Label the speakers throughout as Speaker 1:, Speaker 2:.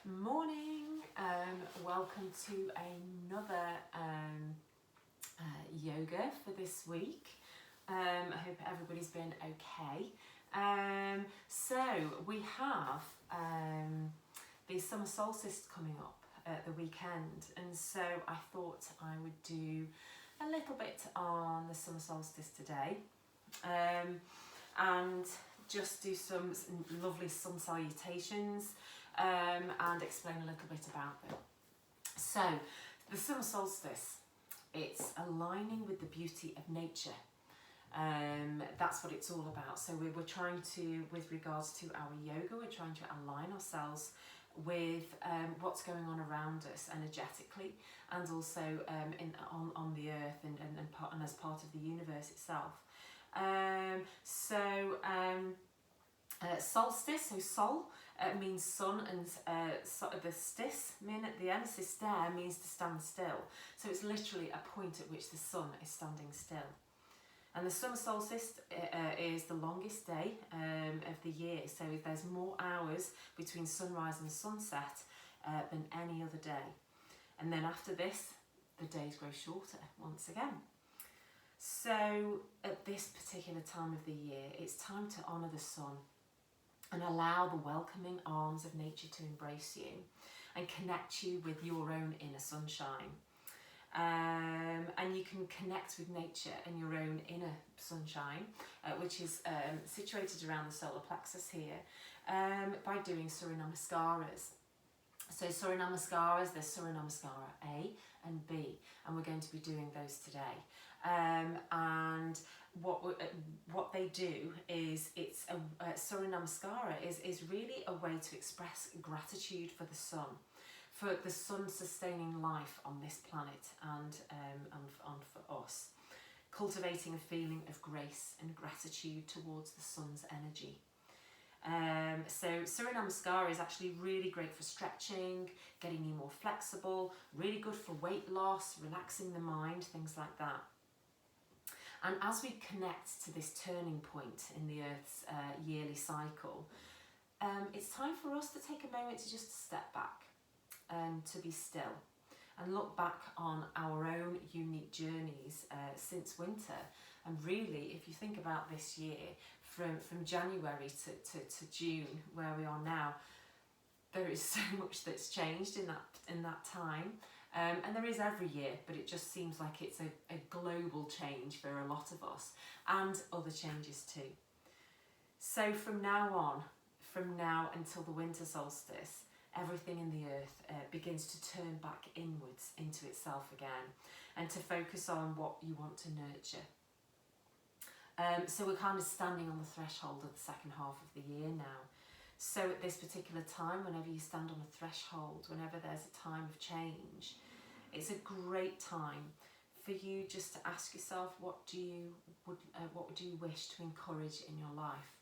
Speaker 1: morning. Welcome to another yoga for this week. I hope everybody's been okay. So we have the summer solstice coming up at the weekend, and so I thought I would do a little bit on the summer solstice today, and just do some lovely sun salutations and explain a little bit about them. So the summer solstice, it's aligning with the beauty of nature. That's what it's all about. So we're trying to, with regards to our yoga, we're trying to align ourselves with what's going on around us energetically, and also on the earth and as part of the universe itself. Solstice, so sol means sun, and the stis mean at the end, sister means to stand still. So it's literally a point at which the sun is standing still. And the summer solstice is the longest day of the year, so there's more hours between sunrise and sunset than any other day. And then after this, the days grow shorter once again. So at this particular time of the year, it's time to honour the sun and allow the welcoming arms of nature to embrace you and connect you with your own inner sunshine. And you can connect with nature and your own inner sunshine, which is situated around the solar plexus here, by doing Surya Namaskaras. So Surya Namaskaras, there's Surya Namaskara A and B, and we're going to be doing those today. And what they do is, it's Surya Namaskara is really a way to express gratitude for the sun sustaining life on this planet, and for us, cultivating a feeling of grace and gratitude towards the sun's energy. So Surya Namaskara is actually really great for stretching, getting you more flexible, really good for weight loss, relaxing the mind, things like that. And as we connect to this turning point in the Earth's yearly cycle, it's time for us to take a moment to just step back, to be still, and look back on our own unique journeys since winter. And really, if you think about this year, from January to June, where we are now, there is so much that's changed in that time. And there is every year, but it just seems like it's a global change for a lot of us, and other changes too. So from now until the winter solstice, everything in the earth begins to turn back inwards into itself again, and to focus on what you want to nurture. So we're kind of standing on the threshold of the second half of the year now. So at this particular time, whenever you stand on a threshold, whenever there's a time of change, it's a great time for you just to ask yourself, what do you wish to encourage in your life?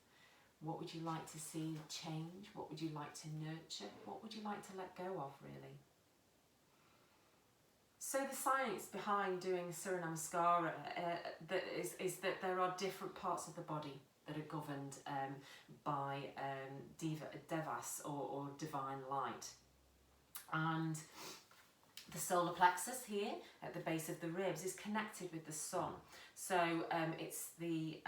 Speaker 1: What would you like to see change? What would you like to nurture? What would you like to let go of, really? So the science behind doing Surya Namaskara is that there are different parts of the body that are governed by devas, or divine light. And the solar plexus here at the base of the ribs is connected with the sun. So it's the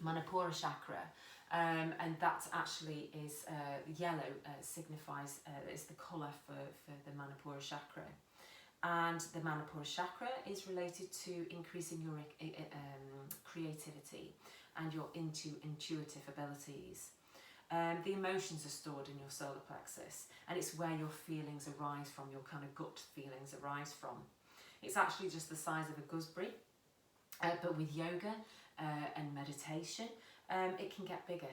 Speaker 1: Manipura chakra, and that actually is yellow, signifies is the colour for the Manipura chakra. And the Manipura chakra is related to increasing your creativity and your intuitive abilities. The emotions are stored in your solar plexus, and it's where your feelings arise from, your kind of gut feelings arise from. It's actually just the size of a gooseberry, but with yoga and meditation, it can get bigger,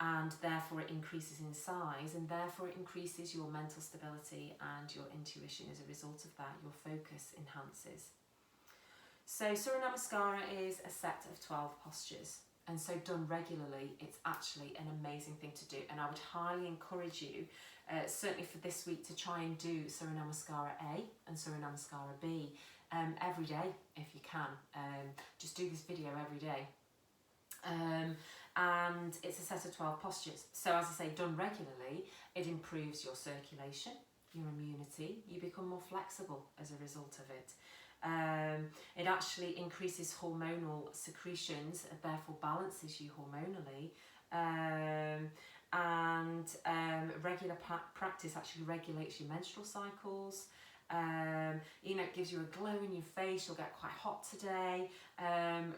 Speaker 1: and therefore it increases in size, and therefore it increases your mental stability and your intuition. As a result of that, your focus enhances. So Surya Namaskara is a set of 12 postures, and so done regularly, it's actually an amazing thing to do. And I would highly encourage you, certainly for this week, to try and do Surya Namaskara A and Surya Namaskara B every day if you can. Just do this video every day. and it's a set of 12 postures. So as I say, done regularly, it improves your circulation, your immunity, you become more flexible as a result of it. It actually increases hormonal secretions, therefore balances you hormonally, and regular practice actually regulates your menstrual cycles. You know, it gives you a glow in your face. You'll get quite hot today.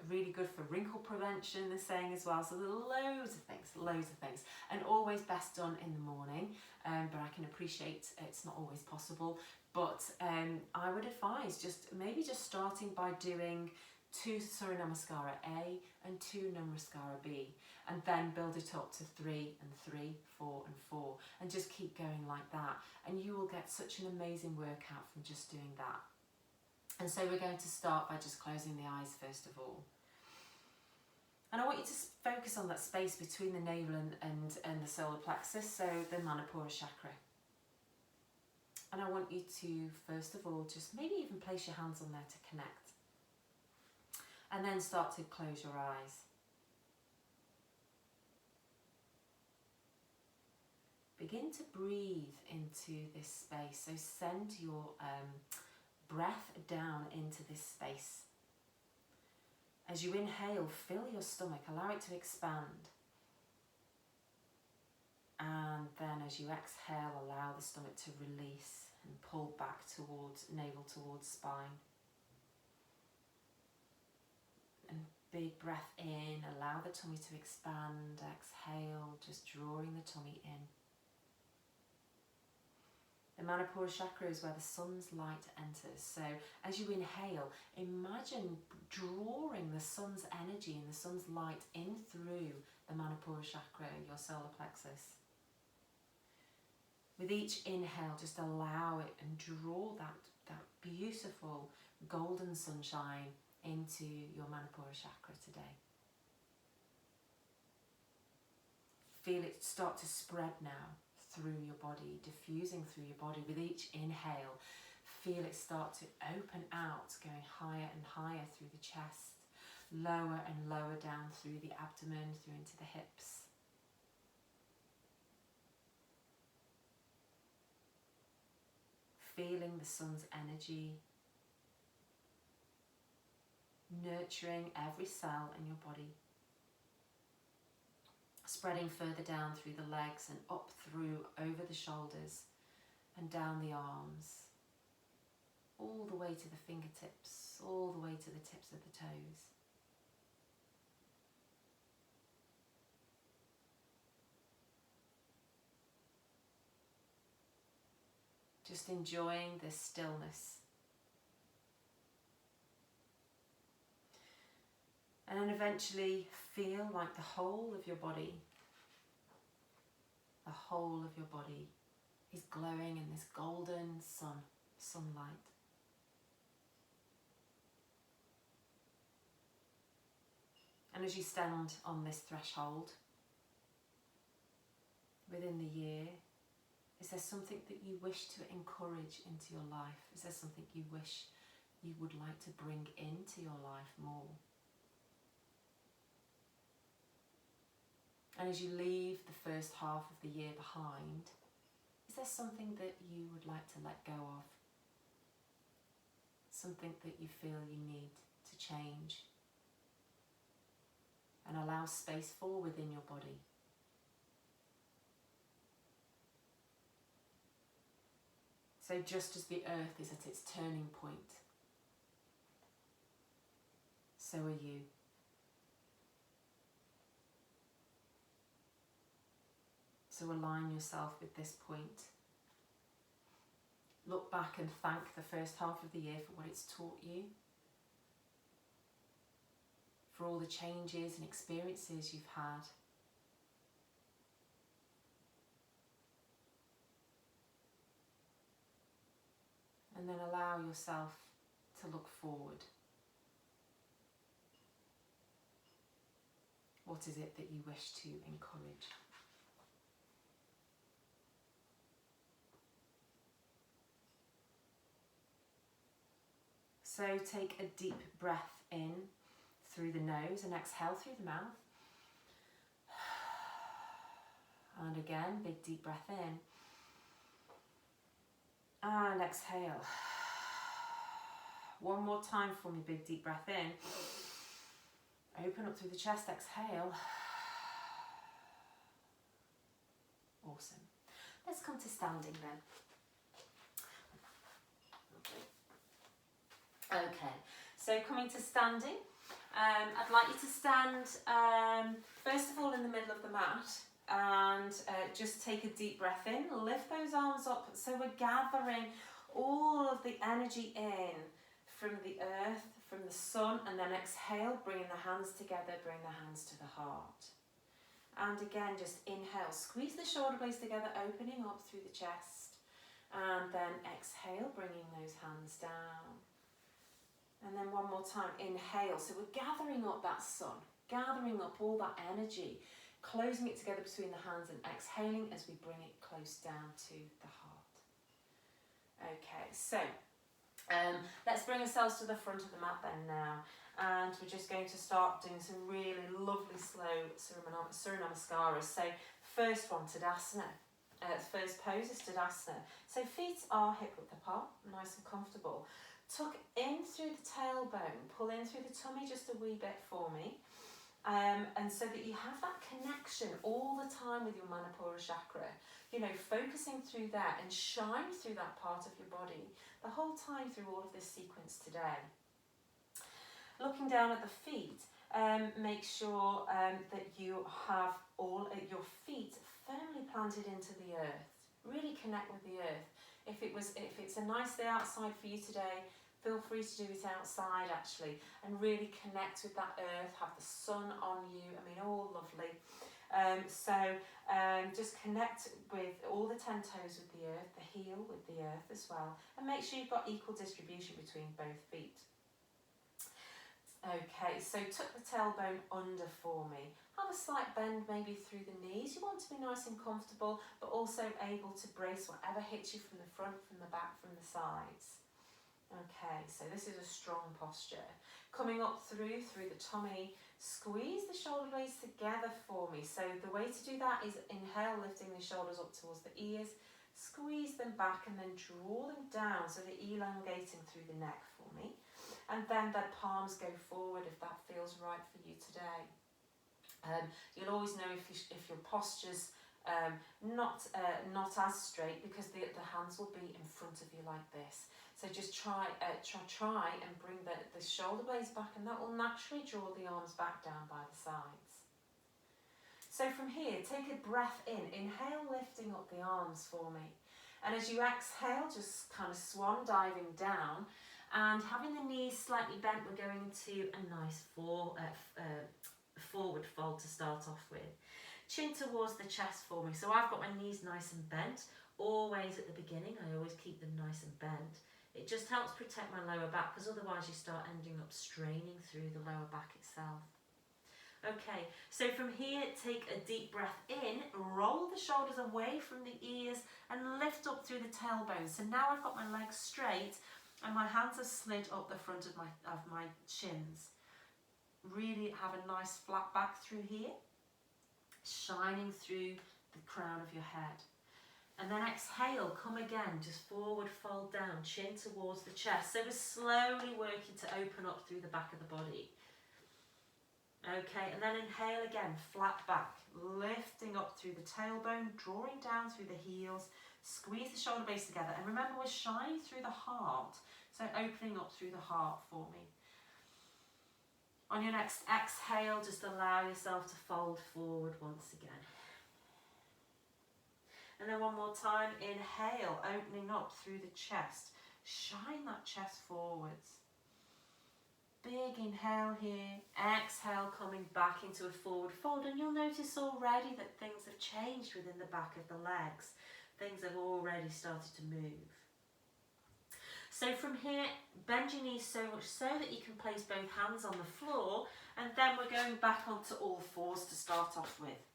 Speaker 1: Really good for wrinkle prevention, they're saying as well. So there's loads of things, and always best done in the morning. But I can appreciate it's not always possible. But I would advise just starting by doing 2 Surya Namaskara A and 2 Namaskara B, and then build it up to 3 and 3, 4 and 4, and just keep going like that, and you will get such an amazing workout from just doing that. And so we're going to start by just closing the eyes first of all. And I want you to focus on that space between the navel and the solar plexus, so the Manipura chakra. And I want you to, first of all, just maybe even place your hands on there to connect. And then start to close your eyes. Begin to breathe into this space. So send your breath down into this space. As you inhale, fill your stomach, allow it to expand. And then as you exhale, allow the stomach to release and pull back towards navel, towards spine. And big breath in, allow the tummy to expand. Exhale, just drawing the tummy in. The Manipura chakra is where the sun's light enters. So as you inhale, imagine drawing the sun's energy and the sun's light in through the Manipura chakra, your solar plexus. With each inhale, just allow it and draw that beautiful golden sunshine into your Manipura chakra today. Feel it start to spread now through your body, diffusing through your body. With each inhale, feel it start to open out, going higher and higher through the chest, lower and lower down through the abdomen, through into the hips. Feeling the sun's energy, nurturing every cell in your body. Spreading further down through the legs and up through over the shoulders and down the arms, all the way to the fingertips, all the way to the tips of the toes. Just enjoying this stillness. And then eventually feel like the whole of your body is glowing in this golden sunlight. And as you stand on this threshold within the year, is there something that you wish to encourage into your life? Is there something you wish you would like to bring into your life more? And as you leave the first half of the year behind, is there something that you would like to let go of? Something that you feel you need to change? And allow space for within your body. So just as the earth is at its turning point, so are you. So align yourself with this point. Look back and thank the first half of the year for what it's taught you, for all the changes and experiences you've had. And then allow yourself to look forward. What is it that you wish to encourage? So take a deep breath in through the nose and exhale through the mouth. And again, big deep breath in. And exhale. One more time for me, big deep breath in. Open up through the chest, exhale. Awesome. Let's come to standing then. Okay, so coming to standing, I'd like you to stand first of all in the middle of the mat and just take a deep breath in, lift those arms up, so we're gathering all of the energy in from the earth, from the sun, and then exhale, bringing the hands together, bring the hands to the heart. And again, just inhale, squeeze the shoulder blades together, opening up through the chest, and then exhale, bringing those hands down. And then one more time, inhale. So we're gathering up that sun, gathering up all that energy, closing it together between the hands and exhaling as we bring it close down to the heart. Okay, so let's bring ourselves to the front of the mat then now. And we're just going to start doing some really lovely slow Surya Namaskaras. So first one, Tadasana. First pose is Tadasana. So feet are hip width apart, nice and comfortable. Tuck in through the tailbone, pull in through the tummy just a wee bit for me. And so that you have that connection all the time with your Manipura chakra, you know, focusing through that and shine through that part of your body the whole time through all of this sequence today. Looking down at the feet, make sure that you have all your feet firmly planted into the earth. Really connect with the earth. If it's a nice day outside for you today, feel free to do it outside actually, and really connect with that earth, have the sun on you, I mean, all lovely. Just connect with all the 10 toes with the earth, the heel with the earth as well, and make sure you've got equal distribution between both feet. Okay, so tuck the tailbone under for me. Have a slight bend maybe through the knees. You want to be nice and comfortable, but also able to brace whatever hits you from the front, from the back, from the sides. Okay, so this is a strong posture. Coming up through the tummy, squeeze the shoulder blades together for me. So the way to do that is inhale, lifting the shoulders up towards the ears, squeeze them back and then draw them down, so they're elongating through the neck for me. And then the palms go forward if that feels right for you today. You'll always know if your posture's not as straight, because the hands will be in front of you like this. So just try and bring the shoulder blades back, and that will naturally draw the arms back down by the sides. So from here, take a breath in. Inhale, lifting up the arms for me. And as you exhale, just kind of swan diving down. And having the knees slightly bent, we're going into a nice forward fold to start off with. Chin towards the chest for me. So I've got my knees nice and bent, always at the beginning. I always keep them nice and bent. It just helps protect my lower back, because otherwise you start ending up straining through the lower back itself. Okay, so from here, take a deep breath in, roll the shoulders away from the ears and lift up through the tailbone. So now I've got my legs straight and my hands are slid up the front of my shins. Really have a nice flat back through here, shining through the crown of your head. And then exhale, come again, just forward fold down, chin towards the chest. So we're slowly working to open up through the back of the body. Okay, and then inhale again, flat back, lifting up through the tailbone, drawing down through the heels, squeeze the shoulder blades together. And remember, we're shining through the heart, so opening up through the heart for me. On your next exhale, just allow yourself to fold forward once again. And then one more time, inhale, opening up through the chest. Shine that chest forwards. Big inhale here, exhale, coming back into a forward fold. And you'll notice already that things have changed within the back of the legs. Things have already started to move. So from here, bend your knees so much so that you can place both hands on the floor, and then we're going back onto all fours to start off with.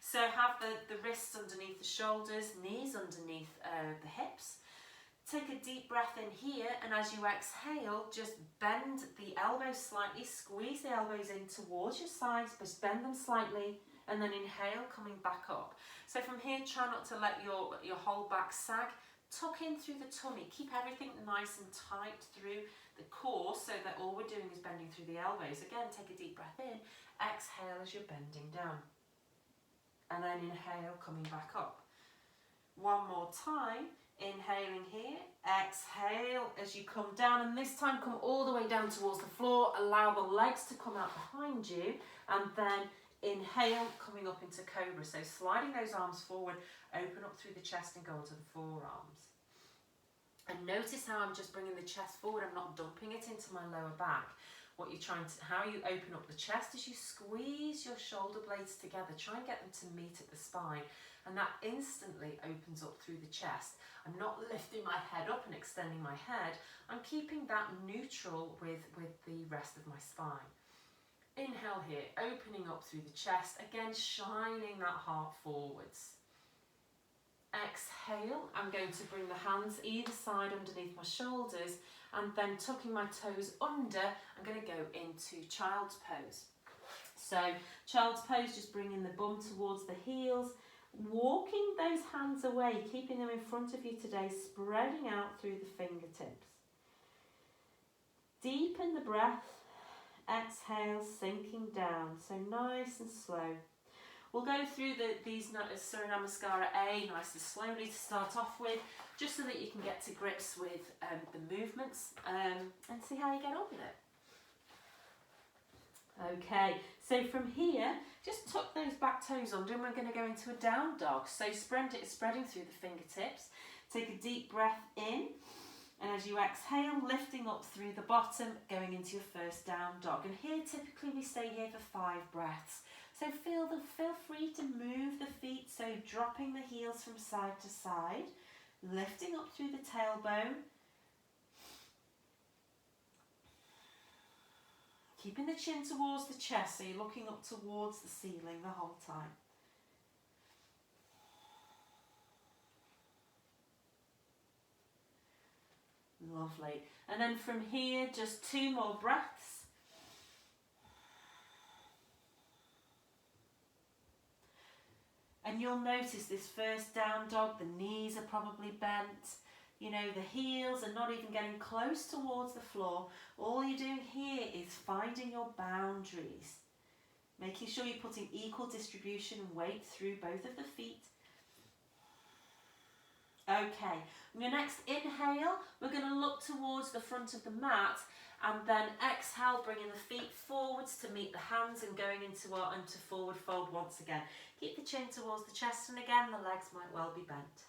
Speaker 1: So have the wrists underneath the shoulders, knees underneath the hips. Take a deep breath in here, and as you exhale, just bend the elbows slightly, squeeze the elbows in towards your sides, but bend them slightly, and then inhale, coming back up. So from here, try not to let your whole back sag. Tuck in through the tummy. Keep everything nice and tight through the core so that all we're doing is bending through the elbows. Again, take a deep breath in. Exhale as you're bending down. And then inhale, coming back up. One more time. Inhaling here. Exhale as you come down. And this time, come all the way down towards the floor. Allow the legs to come out behind you. And then inhale, coming up into cobra. So sliding those arms forward, open up through the chest and go onto the forearms. And notice how I'm just bringing the chest forward. I'm not dumping it into my lower back. How you open up the chest is you squeeze your shoulder blades together. Try and get them to meet at the spine. And that instantly opens up through the chest. I'm not lifting my head up and extending my head. I'm keeping that neutral with the rest of my spine. Inhale here, opening up through the chest. Again, shining that heart forwards. Exhale, I'm going to bring the hands either side underneath my shoulders and then tucking my toes under, I'm going to go into child's pose. So child's pose, just bringing the bum towards the heels, walking those hands away, keeping them in front of you today, spreading out through the fingertips. Deepen the breath, exhale, sinking down, so nice and slow. We'll go through these Surya Namaskara A nice and slowly to start off with, just so that you can get to grips with the movements and see how you get on with it. Okay, so from here, just tuck those back toes under and we're going to go into a down dog. So spreading through the fingertips. Take a deep breath in, and as you exhale, lifting up through the bottom, going into your first down dog. And here, typically we stay here for 5 breaths. So feel free to move the feet, so dropping the heels from side to side, lifting up through the tailbone, keeping the chin towards the chest, so you're looking up towards the ceiling the whole time. Lovely. And then from here, just 2 more breaths. And you'll notice this first down dog, the knees are probably bent. You know, the heels are not even getting close towards the floor. All you're doing here is finding your boundaries. Making sure you're putting equal distribution and weight through both of the feet. Okay, on your next inhale, we're going to look towards the front of the mat, and then exhale, bringing the feet forwards to meet the hands and going into forward fold once again. Keep the chin towards the chest, and again, the legs might well be bent.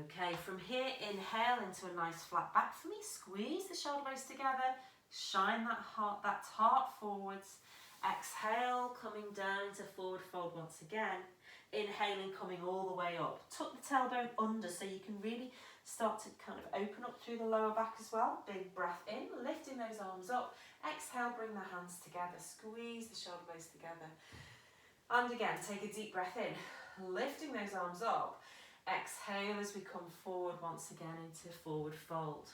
Speaker 1: Okay, from here, inhale into a nice flat back for me. Squeeze the shoulder blades together, shine that heart forwards. Exhale, coming down to forward fold once again. Inhaling, coming all the way up. Tuck the tailbone under so you can really start to kind of open up through the lower back as well. Big breath in, lifting those arms up. Exhale, bring the hands together. Squeeze the shoulder blades together. And again, take a deep breath in, lifting those arms up. Exhale as we come forward once again into forward fold.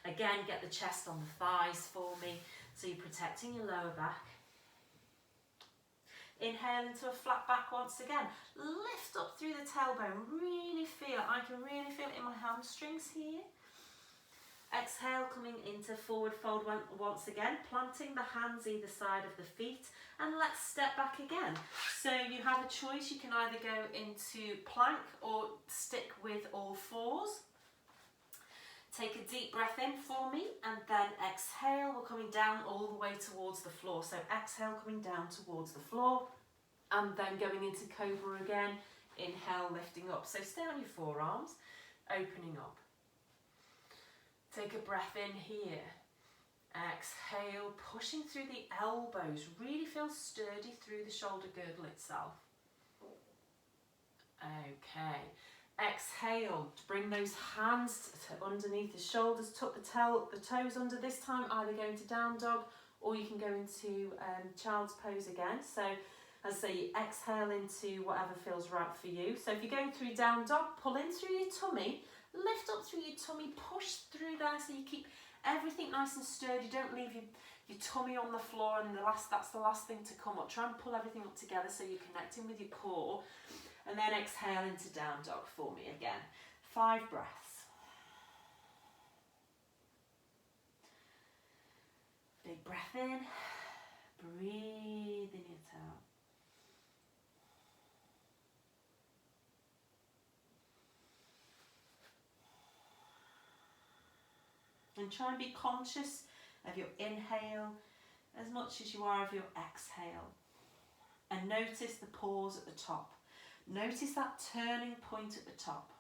Speaker 1: Again, get the chest on the thighs for me, so you're protecting your lower back. Inhale into a flat back once again. Lift up through the tailbone. Really feel it. I can really feel it in my hamstrings here. Exhale, coming into forward fold once again. Planting the hands either side of the feet. And let's step back again. So you have a choice. You can either go into plank or stick with all fours. Take a deep breath in for me, and then exhale, we're coming down all the way towards the floor. So exhale, coming down towards the floor, and then going into cobra again. Inhale, lifting up. So stay on your forearms, opening up. Take a breath in here. Exhale, pushing through the elbows. Really feel sturdy through the shoulder girdle itself. Okay. Exhale, bring those hands to underneath the shoulders, tuck the toes under this time, either go into down dog or you can go into child's pose again. So as I say, you exhale into whatever feels right for you. So if you're going through down dog, pull in through your tummy, lift up through your tummy, push through there so you keep everything nice and sturdy. Don't leave your tummy on the floor, and that's the last thing to come up. Try and pull everything up together so you're connecting with your core. And then exhale into down dog for me again. 5 breaths. Big breath in, breathing it out. And try and be conscious of your inhale as much as you are of your exhale. And notice the pause at the top. Notice that turning point at the top.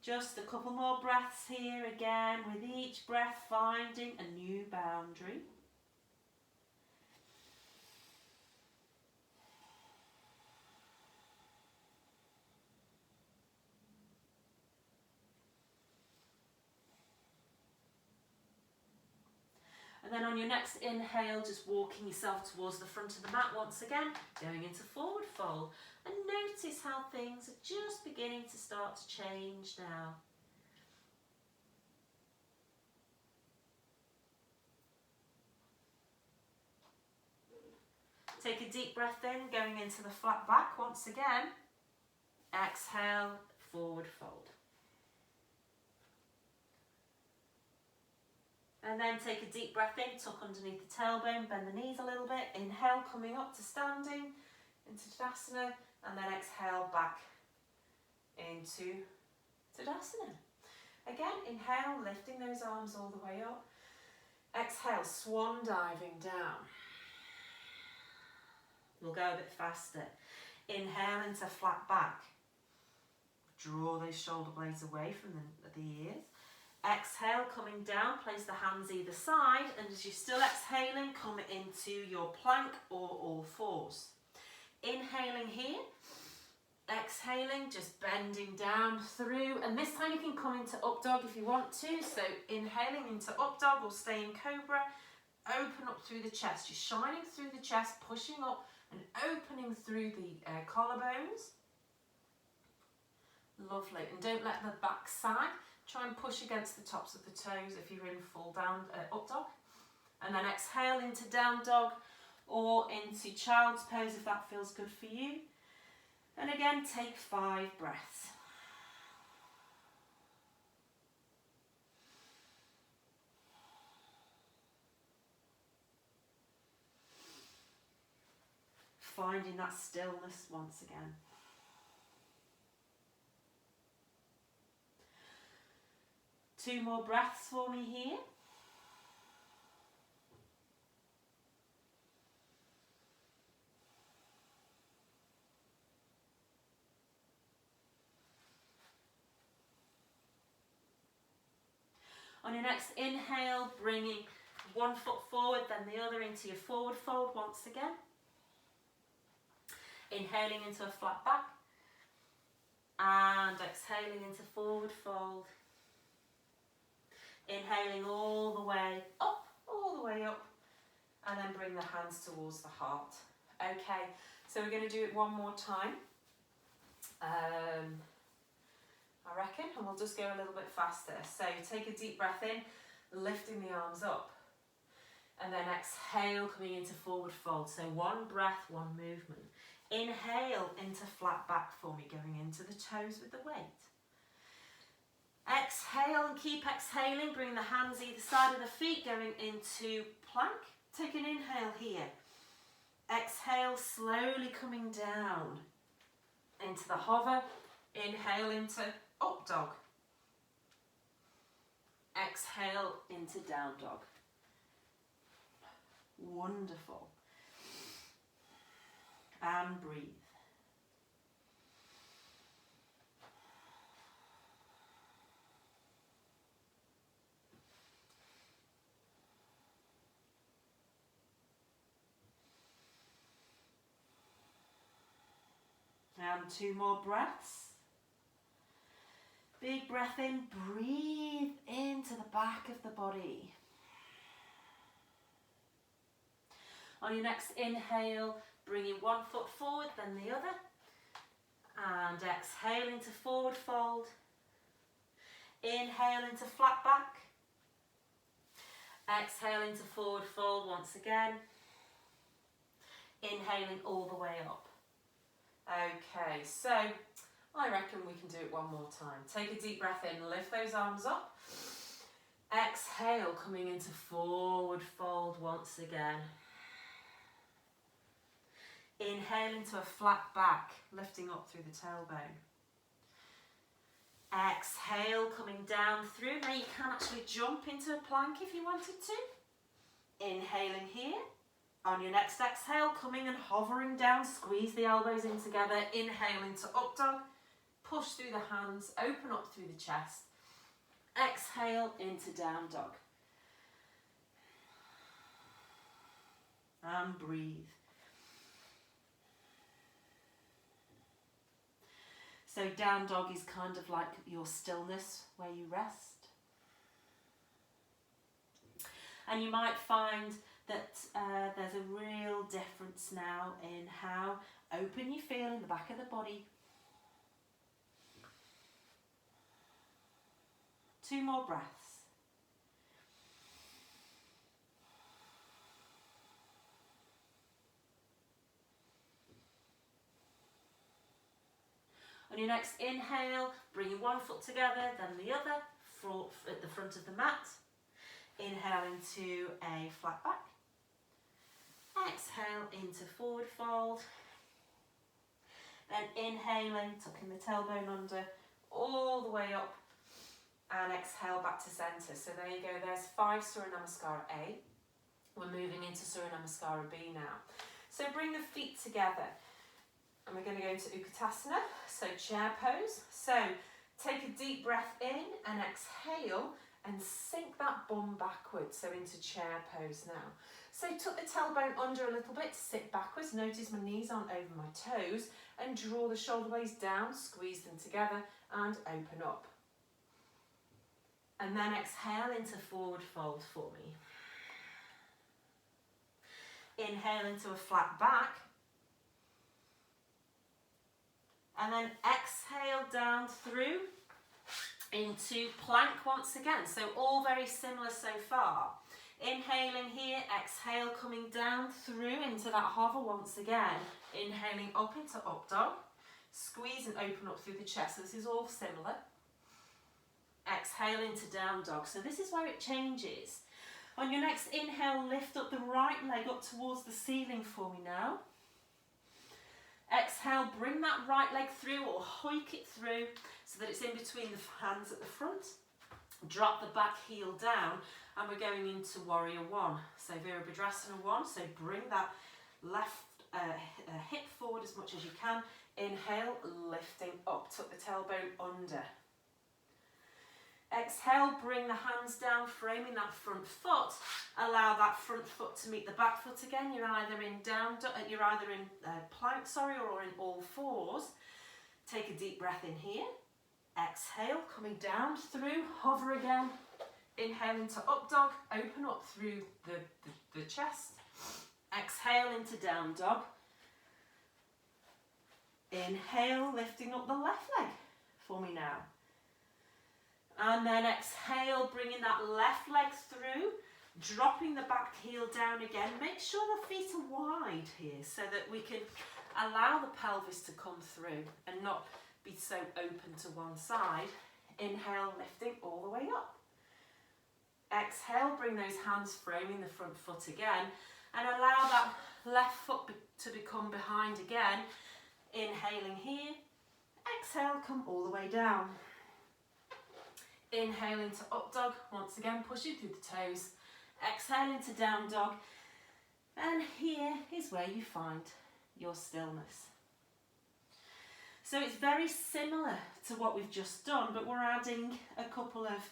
Speaker 1: Just a couple more breaths here again, with each breath finding a new boundary. And then on your next inhale, just walking yourself towards the front of the mat once again, going into forward fold. And notice how things are just beginning to start to change now. Take a deep breath in, going into the flat back once again. Exhale, forward fold. And then take a deep breath in, tuck underneath the tailbone, bend the knees a little bit. Inhale, coming up to standing, into Tadasana, and then exhale back into Tadasana. Again, inhale, lifting those arms all the way up. Exhale, swan diving down. We'll go a bit faster. Inhale into flat back. Draw those shoulder blades away from the ears. Exhale, coming down, place the hands either side, and as you're still exhaling, come into your plank or all fours. Inhaling here, exhaling, just bending down through, and this time you can come into up dog if you want to. So inhaling into up dog or stay in cobra, open up through the chest. You're shining through the chest, pushing up and opening through the collarbones. Lovely, and don't let the back sag. Try and push against the tops of the toes if you're in full down up dog. And then exhale into down dog or into child's pose if that feels good for you. And again, take 5 breaths. Finding that stillness once again. Two more breaths for me here. On your next inhale, bringing one foot forward, then the other into your forward fold once again. Inhaling into a flat back and exhaling into forward fold. Inhaling all the way up, and then bring the hands towards the heart. Okay, so we're going to do it one more time, I reckon, and we'll just go a little bit faster. So take a deep breath in, lifting the arms up, and then exhale, coming into forward fold. So one breath, one movement. Inhale into flat back for me, going into the toes with the weight. Exhale and keep exhaling, bring the hands either side of the feet, going into plank. Take an inhale here. Exhale, slowly coming down into the hover. Inhale into up dog. Exhale into down dog. Wonderful. And breathe. And 2 more breaths. Big breath in, breathe into the back of the body. On your next inhale, bringing one foot forward, then the other. And exhale into forward fold. Inhale into flat back. Exhale into forward fold once again. Inhaling all the way up. Okay, so I reckon we can do it one more time. Take a deep breath in, lift those arms up. Exhale, coming into forward fold once again. Inhale into a flat back, lifting up through the tailbone. Exhale, coming down through. Now you can actually jump into a plank if you wanted to. Inhaling here. On your next exhale, coming and hovering down, squeeze the elbows in together. Inhaling to up dog. Push through the hands, open up through the chest. Exhale into down dog. And breathe. So down dog is kind of like your stillness where you rest. And you might find that there's a real difference now in how open you feel in the back of the body. 2 more breaths. On your next inhale, bringing one foot together, then the other, at the front of the mat. Inhaling to a flat back. Exhale into forward fold. Then inhaling, tucking the tailbone under, all the way up. And exhale back to centre. So there you go, there's 5 Surya Namaskara A. We're moving into Surya Namaskara B now. So bring the feet together. And we're going to go into Utkatasana, so chair pose. So take a deep breath in and exhale and sink that bum backwards, so into chair pose now. So tuck the tailbone under a little bit, sit backwards, notice my knees aren't over my toes, and draw the shoulder blades down, squeeze them together and open up. And then exhale into forward fold for me. Inhale into a flat back. And then exhale down through into plank once again. So all very similar so far. Inhaling here, exhale coming down through into that hover once again. Inhaling up into up dog. Squeeze and open up through the chest. So this is all similar. Exhale into down dog. So this is where it changes. On your next inhale, lift up the right leg up towards the ceiling for me now. Exhale, bring that right leg through or hoik it through so that it's in between the hands at the front. Drop the back heel down and we're going into Warrior One. So Virabhadrasana 1, so bring that left hip forward as much as you can. Inhale, lifting up, tuck the tailbone under. Exhale, bring the hands down, framing that front foot. Allow that front foot to meet the back foot again. You're either in plank, or in all fours. Take a deep breath in here. Exhale, coming down through, hover again. Inhale into up dog, open up through the chest. Exhale into down dog. Inhale, lifting up the left leg for me now. And then exhale, bringing that left leg through, dropping the back heel down again. Make sure the feet are wide here so that we can allow the pelvis to come through and not be so open to one side. Inhale, lifting all the way up. Exhale, bring those hands framing the front foot again and allow that left foot to become behind again. Inhaling here. Exhale, come all the way down. Inhale into up dog, once again pushing through the toes. Exhale into down dog. And here is where you find your stillness. So it's very similar to what we've just done, but we're adding a couple of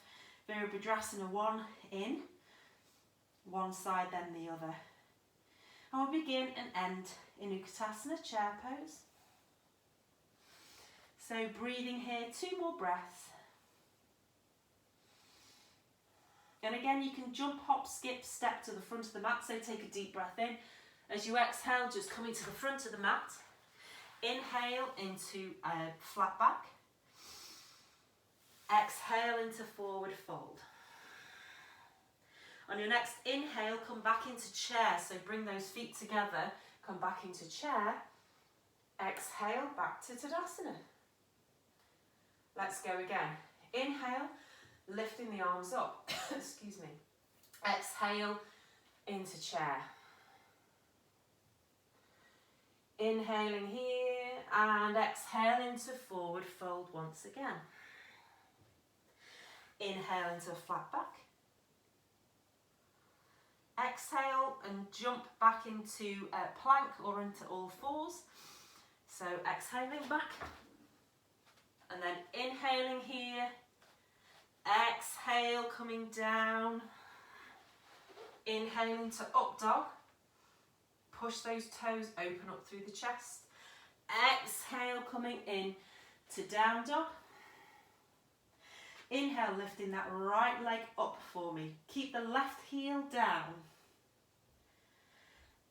Speaker 1: Virabhadrasana 1 in, one side then the other. And we'll begin and end in Utkatasana, chair pose. So breathing here, 2 more breaths. And again, you can jump, hop, skip, step to the front of the mat. So take a deep breath in. As you exhale, just coming to the front of the mat. Inhale into a flat back. Exhale into forward fold. On your next inhale, come back into chair. So bring those feet together, come back into chair. Exhale, back to Tadasana. Let's go again. Inhale, lifting the arms up. Excuse me. Exhale, into chair. Inhaling here and exhale into forward fold once again. Inhale into a flat back. Exhale and jump back into plank or into all fours. So exhaling back and then inhaling here. Exhale, coming down. Inhaling to up dog. Push those toes, open up through the chest. Exhale, coming in to down dog. Inhale, lifting that right leg up for me. Keep the left heel down.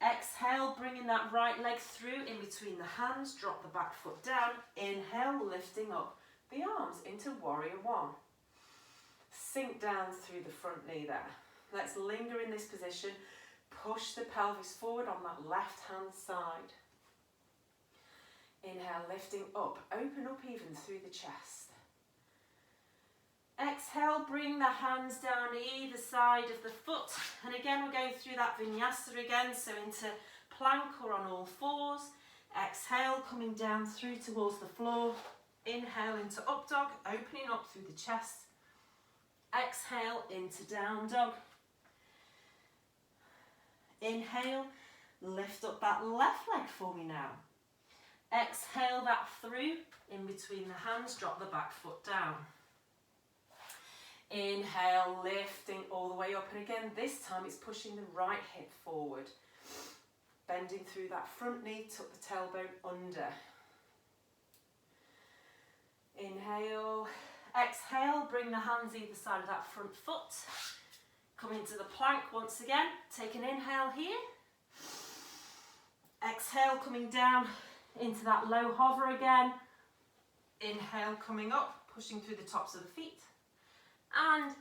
Speaker 1: Exhale, bringing that right leg through in between the hands. Drop the back foot down. Inhale, lifting up the arms into warrior one. Sink down through the front knee there. Let's linger in this position. Push the pelvis forward on that left hand side. Inhale, lifting up. Open up even through the chest. Exhale, bring the hands down either side of the foot. And again, we're going through that vinyasa again. So into plank or on all fours. Exhale, coming down through towards the floor. Inhale into up dog, opening up through the chest. Exhale into down dog. Inhale, lift up that left leg for me now. Exhale that through, in between the hands, drop the back foot down. Inhale, lifting all the way up, and again, this time it's pushing the right hip forward. Bending through that front knee, tuck the tailbone under. Inhale, exhale, bring the hands either side of that front foot. Come into the plank once again. Take an inhale here. Exhale, coming down into that low hover again. Inhale, coming up, pushing through the tops of the feet. And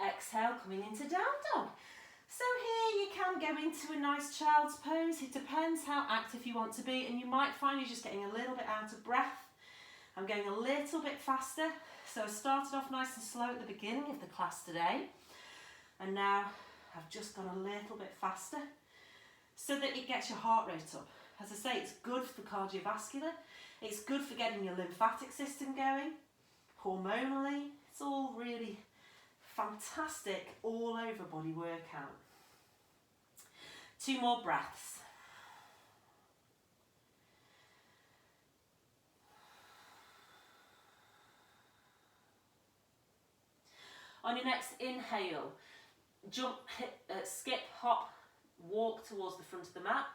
Speaker 1: exhale, coming into down dog. So here you can go into a nice child's pose. It depends how active you want to be, and you might find you're just getting a little bit out of breath. I'm going a little bit faster. So I started off nice and slow at the beginning of the class today. And now I've just gone a little bit faster so that it gets your heart rate up. As I say, it's good for cardiovascular. It's good for getting your lymphatic system going. Hormonally, it's all really fantastic all over body workout. 2 more breaths. On your next inhale, jump, skip, hop, walk towards the front of the mat.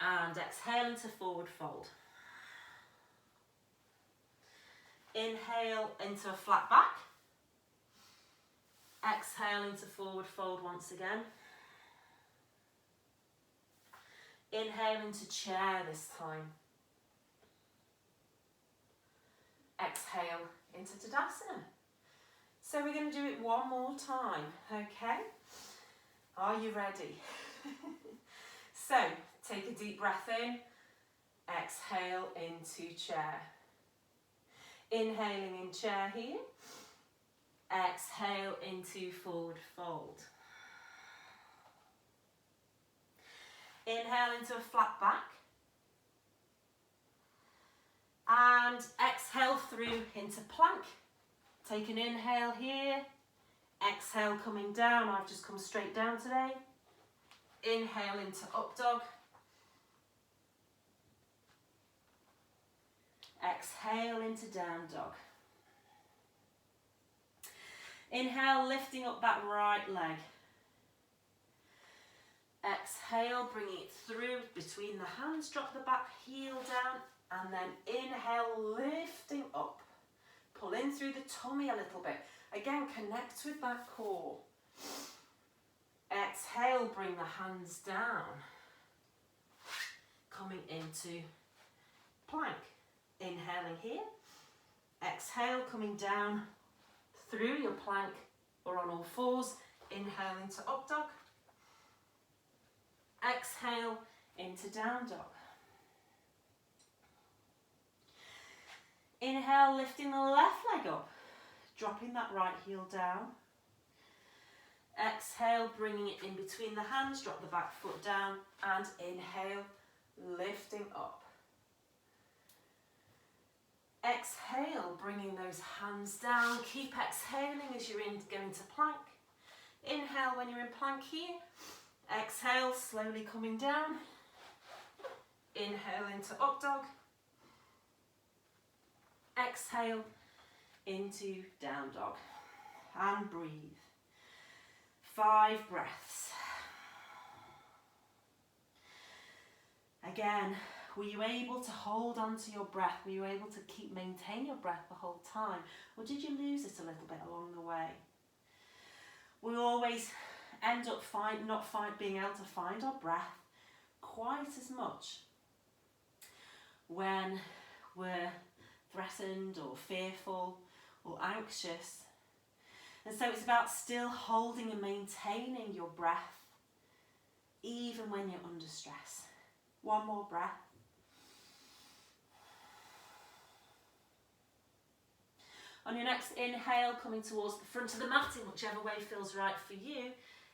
Speaker 1: And exhale into forward fold. Inhale into a flat back. Exhale into forward fold once again. Inhale into chair this time. Exhale into Tadasana. So we're going to do it one more time, okay? Are you ready? So, take a deep breath in. Exhale into chair. Inhaling in chair here. Exhale into forward fold. Inhale into a flat back. And exhale through into plank. Take an inhale here. Exhale coming down. I've just come straight down today. Inhale into up dog. Exhale into down dog. Inhale, lifting up that right leg. Exhale, bringing it through between the hands. Drop the back heel down. And then inhale, lifting up. Pull in through the tummy a little bit. Again, connect with that core. Exhale, bring the hands down. Coming into plank. Inhaling here. Exhale, coming down through your plank or on all fours. Inhale into up dog. Exhale into down dog. Inhale, lifting the left leg up, dropping that right heel down. Exhale, bringing it in between the hands, drop the back foot down, and inhale, lifting up. Exhale, bringing those hands down. Keep exhaling as you're going to plank. Inhale when you're in plank here. Exhale, slowly coming down. Inhale into up dog. Exhale into down dog. And breathe. 5 breaths. Again, were you able to hold on to your breath? Were you able to maintain your breath the whole time? Or did you lose it a little bit along the way? We always end up not being able to find our breath quite as much when we're threatened or fearful or anxious. And so it's about still holding and maintaining your breath even when you're under stress. One more breath. On your next inhale, coming towards the front of the mat in whichever way feels right for you,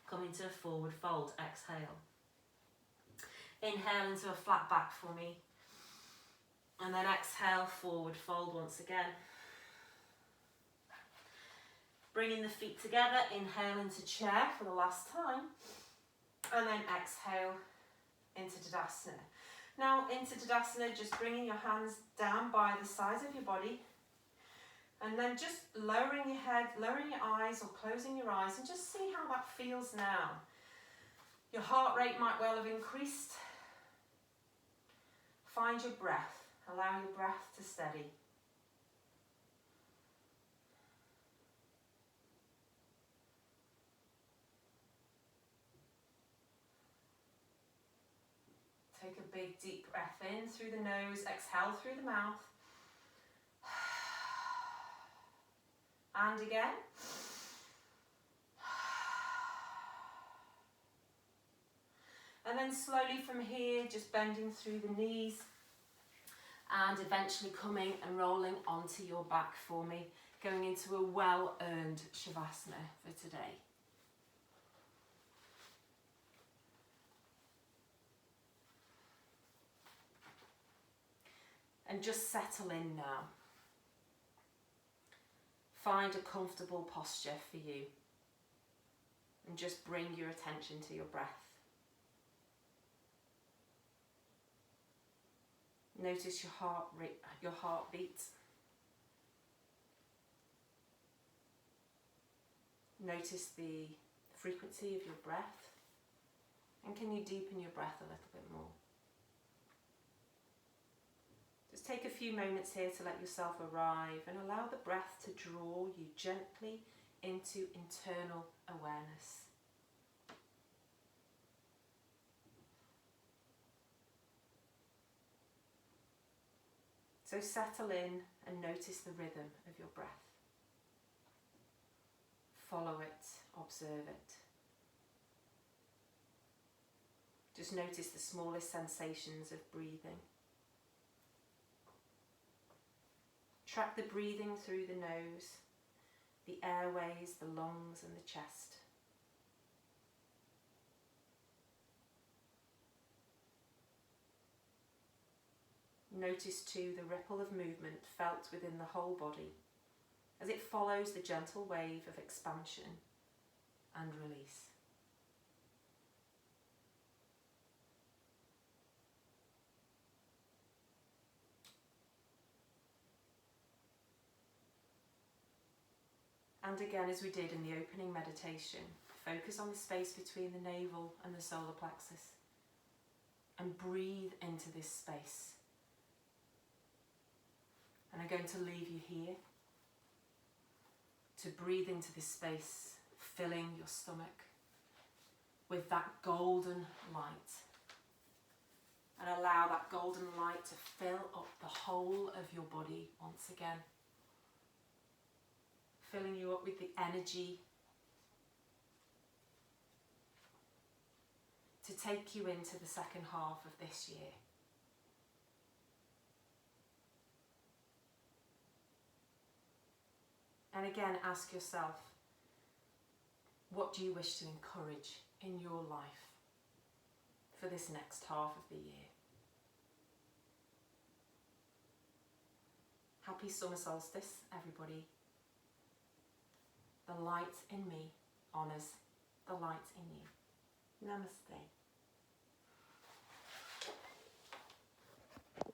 Speaker 1: come into a forward fold. Exhale. Inhale into a flat back for me. And then exhale, forward fold once again. Bringing the feet together, inhale into chair for the last time. And then exhale into Tadasana. Now into Tadasana, just bringing your hands down by the sides of your body. And then just lowering your head, lowering your eyes or closing your eyes, and just see how that feels now. Your heart rate might well have increased. Find your breath. Allow your breath to steady. Take a big deep breath in through the nose, exhale through the mouth. And again. And then slowly from here, just bending through the knees and eventually coming and rolling onto your back for me, going into a well-earned Shavasana for today. And just settle in now. Find a comfortable posture for you. And just bring your attention to your breath. Notice your heartbeat. Notice the frequency of your breath. And can you deepen your breath a little bit more? Just take a few moments here to let yourself arrive and allow the breath to draw you gently into internal awareness. So settle in and notice the rhythm of your breath. Follow it, observe it. Just notice the smallest sensations of breathing. Track the breathing through the nose, the airways, the lungs and the chest. Notice too the ripple of movement felt within the whole body as it follows the gentle wave of expansion and release. And again, as we did in the opening meditation, focus on the space between the navel and the solar plexus and breathe into this space. And I'm going to leave you here to breathe into this space, filling your stomach with that golden light. And allow that golden light to fill up the whole of your body once again. Filling you up with the energy to take you into the second half of this year. And again, ask yourself, what do you wish to encourage in your life for this next half of the year? Happy summer solstice, everybody. The light in me honours the light in you. Namaste.